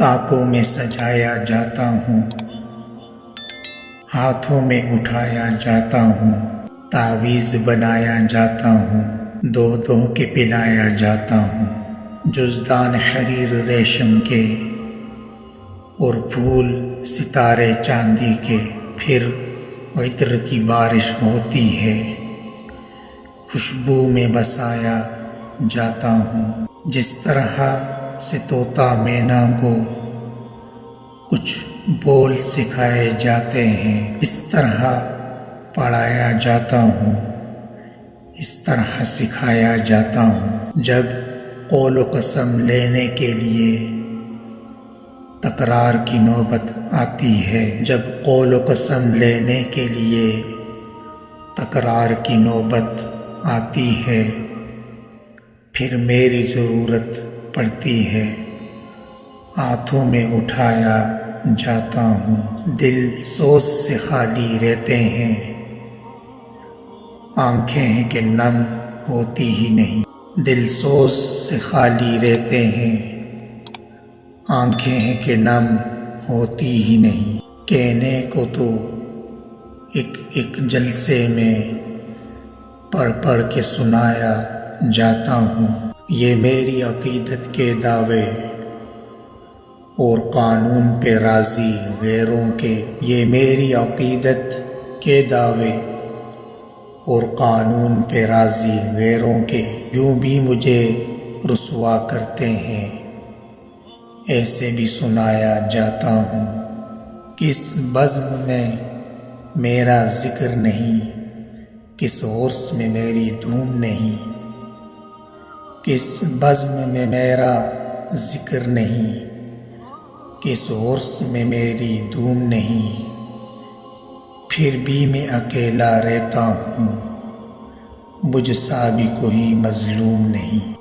طاقوں میں سجایا جاتا ہوں، ہاتھوں میں اٹھایا جاتا ہوں، تعویذ بنایا جاتا ہوں، دو دو کے پلایا جاتا ہوں، جزدان حریر ریشم کے اور پھول ستارے چاندی کے، پھر عطر کی بارش ہوتی ہے، خوشبو میں بسایا جاتا ہوں، جس طرح سے طوطا مینا کو کچھ بول سکھائے جاتے ہیں، اس طرح پڑھایا جاتا ہوں، اس طرح سکھایا جاتا ہوں۔ جب قول و قسم لینے کے لیے تکرار کی نوبت آتی ہے، جب قول و قسم لینے کے لیے تکرار کی نوبت آتی ہے، پھر میری ضرورت پڑتی ہے، ہاتھوں میں اٹھایا جاتا ہوں، دل سوز سے خالی رہتے ہیں، آنکھیں ہیں کہ نم ہوتی ہی نہیں، دل سوز سے خالی رہتے ہیں، آنکھیں ہیں کہ نم ہوتی ہی نہیں، کہنے کو تو ایک ایک جلسے میں پڑھ پڑھ کے سنایا جاتا ہوں، یہ میری عقیدت کے دعوے اور قانون پہ راضی غیروں کے، یہ میری عقیدت کے دعوے اور قانون پہ راضی غیروں کے، یوں بھی مجھے رسوا کرتے ہیں، ایسے بھی سنایا جاتا ہوں، کس بزم میں میرا ذکر نہیں، کس عرس میں میری دھوم نہیں، کس بزم میں میرا ذکر نہیں، کس عرس میں میری دھوم نہیں، پھر بھی میں اکیلا رہتا ہوں، مجھ سا بھی کوئی مظلوم نہیں۔